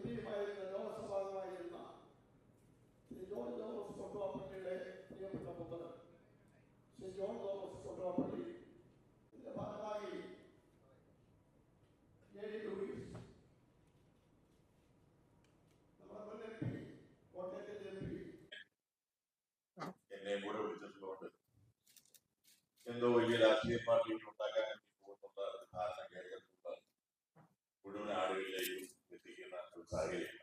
പിയുമായിരുന്ന ലോകസഭാംഗമായിരുന്ന Shri John Thomas കൊട്ടുവാപ്പള്ളിയുടെ പ്രിയപ്പെട്ട പുത്രൻ Shri John Thomas കൊട്ടുവാപ്പള്ളി, ഇതിന്റെ ഭാഗമായി ജെ.ഡി. ലൂയിസ്, നമ്മുടെ മുൻ എം പി, കോട്ടയത്തിന്റെ എം പി എന്നെ കൂടെ വിളിച്ചതുകൊണ്ട് എന്തോ വലിയ രാഷ്ട്രീയ പാർട്ടി ഉണ്ടാക്കാൻ വേണ്ടി പോകുന്നുള്ള ധാരണ കേരളത്തിലുള്ള മുഴുവൻ ആളുകളിലേക്കും എത്തിക്കുന്ന ഒരു സാഹചര്യം.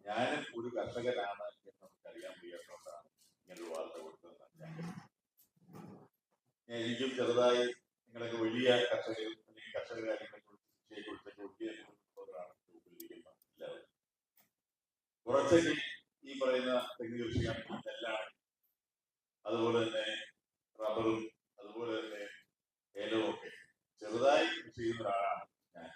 ഞാനും ഒരു കർഷകനാണ് എന്ന് നമുക്കറിയാൻ വയ്യാത്തതുകൊണ്ടാണ് ഇങ്ങനൊരു വാർത്ത കൊടുത്തത്. എനിക്കും ചെറുതായി നിങ്ങളൊക്കെ വലിയ കർഷകരും അല്ലെങ്കിൽ കർഷക കാര്യങ്ങളെ കുറിച്ച് ചോദ്യമാണ് ഉപയോഗിക്കുന്ന എല്ലാവരും. കുറച്ചൊക്കെ ഈ പറയുന്ന തെങ്ങ് കൃഷിയാണ്, നെല്ലാണ്, അതുപോലെ തന്നെ റബ്ബറും, അതുപോലെ തന്നെ ഏലവും ഒക്കെ ചെറുതായി കൃഷി ചെയ്യുന്ന ഒരാളാണ് ഞാൻ.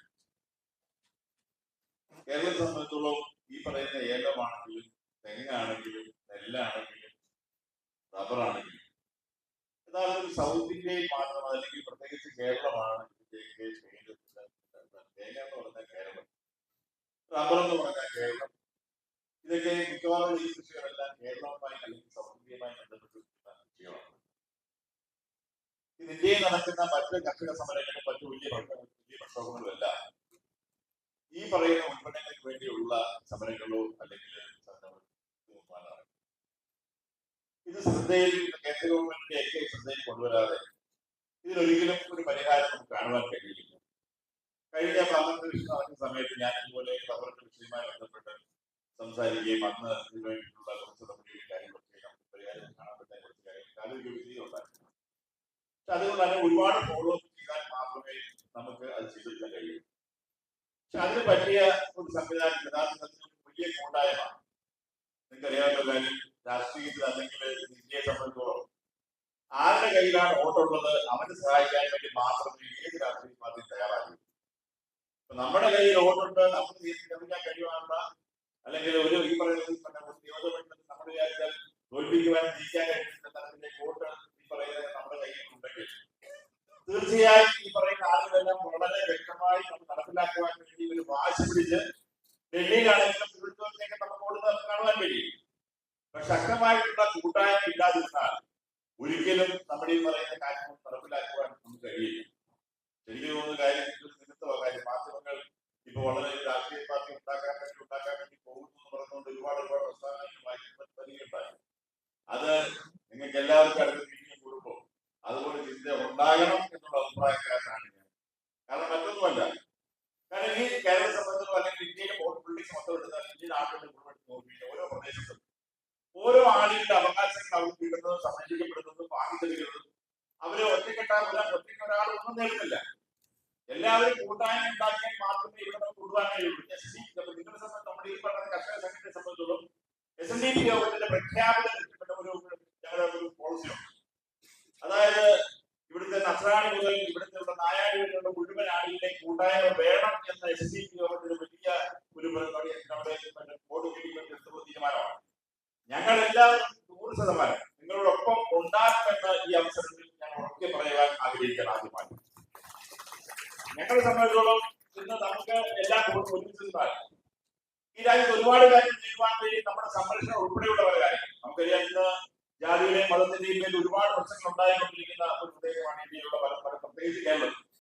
കേരളത്തെ സംബന്ധിച്ചോളം ഈ പറയുന്ന ഏലമാണെങ്കിലും തെങ്ങാണെങ്കിലും നെല്ലാണെങ്കിലും റബ്ബറാണെങ്കിലും യഥാർത്ഥത്തിൽ സൗത്ത് ഇന്ത്യയിൽ മാത്രം, അല്ലെങ്കിൽ പ്രത്യേകിച്ച് കേരളമാണ് തേങ്ങ എന്ന് പറഞ്ഞാൽ കേരളം, റബ്ബർ എന്ന് പറഞ്ഞാൽ കേരളം. ഇതൊക്കെ മിക്കവാറും ഈ കൃഷികളെല്ലാം കേരളവുമായി അല്ലെങ്കിൽ സൗത്ത് ഇന്ത്യയുമായി ബന്ധപ്പെട്ടിരിക്കുന്ന കൃഷികളാണ്. ഇത് ഇന്ത്യയിൽ നടക്കുന്ന മറ്റ് കർഷക സമരങ്ങളും മറ്റു വലിയ പ്രക്ഷോഭങ്ങളുമെല്ലാം ഈ പറയുന്ന ഉൽപ്പന്നങ്ങൾക്ക് വേണ്ടിയുള്ള സമരങ്ങളോ അല്ലെങ്കിൽ ഇത് ശ്രദ്ധയിൽ കേന്ദ്ര ഗവൺമെന്റിന്റെ ഒക്കെ ശ്രദ്ധയിൽ കൊണ്ടുവരാതെ ഇതിലൊരിക്കലും ഒരു പരിഹാരം നമുക്ക് കാണുവാൻ കഴിയില്ല. കഴിഞ്ഞ പാർലമെന്റ് വിഷയം നടക്കുന്ന സമയത്ത് ഞാൻ ഇതുപോലെ റബ്ബറിന്റെ വിഷയവുമായി ബന്ധപ്പെട്ട് സംസാരിക്കുകയും അന്ന് ഇതിനു വേണ്ടിയിട്ടുള്ള കുറച്ച് നടപടികളും കാര്യങ്ങളൊക്കെ നമുക്ക് പരിഹാരം കാണാൻ പറ്റാൻ കുറച്ച് കാര്യങ്ങൾ ആലോചിക്കുകയുണ്ടായിരുന്നു. പക്ഷെ അതുകൊണ്ട് തന്നെ ഒരുപാട് ഫോളോ ചെയ്താൽ മാത്രമേ നമുക്ക് അത് ചെയ്തെടുക്കാൻ കഴിയൂ. പക്ഷെ അതിന് പറ്റിയ ഒരു സംവിധാനം യഥാർത്ഥത്തിൽ വലിയ കൂട്ടായ്മ. നിങ്ങൾക്കറിയാവുന്ന കാര്യം, രാഷ്ട്രീയത്തിൽ അല്ലെങ്കിൽ ഇന്ത്യയെ സംബന്ധിച്ചോളം ആരുടെ കയ്യിലാണ് വോട്ടുള്ളത് അവനെ സഹായിക്കാൻ വേണ്ടി മാത്രമേ ഏത് രാഷ്ട്രീയ പാർട്ടിയും തയ്യാറാകൂ. ഇപ്പൊ നമ്മുടെ കയ്യിൽ വോട്ടുണ്ട്, നമുക്ക് നിയന്ത്രിക്കാൻ കഴിയുവാനുള്ള അല്ലെങ്കിൽ ഒരു ഈ പറയുന്നത് നിയോജകമണ്ഡലത്തിൽ നമ്മൾ വിചാരിച്ചാൽ തോൽപ്പിക്കുവാൻ ജയിക്കാൻ കഴിയുന്ന തരത്തിലേക്ക് വോട്ട് ഈ പറയുന്നത് നമ്മുടെ കയ്യിൽ ഉണ്ടെങ്കിൽ തീർച്ചയായും ഈ പറയുന്ന ആളുകളെല്ലാം വളരെ വ്യക്തമായി നമുക്ക് നടപ്പിലാക്കുവാൻ വേണ്ടി ഒരു വാശി പിടിച്ച് ഡൽഹിയിലാണെങ്കിലും തിരുവനന്തപുരത്തേക്ക് നമുക്ക് വോട്ട് കാണുവാൻ കഴിയും. പക്ഷെ ശക്തമായിട്ടുള്ള കൂട്ടായ്മ ഇല്ലാതിരുന്നാൽ ഒരിക്കലും നമ്മുടെ ഈ പറയുന്ന കാര്യങ്ങൾ നടപ്പിലാക്കുവാൻ നമുക്ക് കഴിയില്ല. എനിക്ക് തോന്നുന്ന കാര്യം നിമിത്തമായ കാര്യം, മാധ്യമങ്ങൾ ഇപ്പൊ വളരെ രാഷ്ട്രീയ പാർട്ടി ഉണ്ടാക്കാൻ വേണ്ടി പോകുന്നു എന്ന് പറഞ്ഞുകൊണ്ട് ഒരുപാട് പ്രസ്ഥാനങ്ങളുമായി വരികയുണ്ടായി. അത് നിങ്ങൾക്ക് എല്ലാവർക്കും അടുത്ത് തിരിഞ്ഞു കൊടുക്കും. അതുപോലെ ചിന്ത ഉണ്ടാകണം എന്നുള്ള അഭിപ്രായക്കാരനാണ് ഞാൻ. കാരണം മറ്റൊന്നുമല്ല, കാരണം ഈ കേരളത്തെ സംബന്ധിച്ചോ അല്ലെങ്കിൽ ഇന്ത്യയിലെ പൊളിറ്റിക്സ് മൊത്തം എടുത്താൽ ഇന്ത്യൻ ആളുകളുടെ മുഴുവൻ നോക്കിയിട്ട് ഓരോ പ്രദേശത്തും ഓരോ ആളുകളുടെ അവകാശങ്ങൾ അവർക്ക് കിട്ടുന്നതും സംരക്ഷിക്കപ്പെടുന്നതും വാങ്ങിച്ചെടുക്കുന്നതും അവരെ ഒറ്റയ്ക്കൊരാൾ ഒന്നും നേടുന്നില്ല. എല്ലാവരും കൂട്ടായ്മ ഉണ്ടാക്കിയാൽ മാത്രമേ ഇവിടെ നമുക്ക് കൊണ്ടുപോകാൻ കഴിയുള്ളൂ. നിങ്ങളെ സംബന്ധിച്ച് നമ്മുടെ ഈ പറഞ്ഞ കർഷക സംഘടനയെ സംബന്ധിച്ചോളം SNDP യോഗത്തിന്റെ പ്രഖ്യാപനം ഞങ്ങളുടെ ഒരു പോളിസിയുണ്ട്. അതായത് ഇവിടുത്തെ നസ്രാണി മുതൽ ഇവിടുത്തെ നായാടി വരെയുള്ള മുഴുവൻ ആളുകളുടെ കൂട്ടായ്മ വേണം എന്ന SNDP യോഗത്തിന്റെ വലിയ ഒരു നമ്മുടെ ബോർഡ് എടുത്ത തീരുമാനമാണ്. ഞങ്ങൾ എല്ലാവരും 100% നിങ്ങളോടൊപ്പം ഉണ്ടാകുമെന്ന ഈ അവസരത്തിൽ ഞാൻ ഉറക്കെ പറയുവാൻ ആഗ്രഹിക്കണം. ആദ്യമായി ഞങ്ങളെ സംബന്ധിച്ചോളം ഇന്ന് നമുക്ക് എല്ലാം ഒരുമിച്ചാൽ ഈ രാജ്യത്ത് ഒരുപാട് കാര്യങ്ങൾ ചെയ്യുവാൻ വേണ്ടി നമ്മുടെ സംരക്ഷണം ഉൾപ്പെടെയുള്ള പല കാര്യങ്ങൾ നമുക്കറിയാം. ഇന്ന് ജാതിയുടെയും മതത്തിന്റെയും പേരിൽ ഒരുപാട് പ്രശ്നങ്ങൾ ഉണ്ടായിക്കൊണ്ടിരിക്കുന്ന ഒരു പ്രദേശമാണ് ഇന്ത്യയിലുള്ള പ്രത്യേകിച്ച് കേരളത്തിൽ.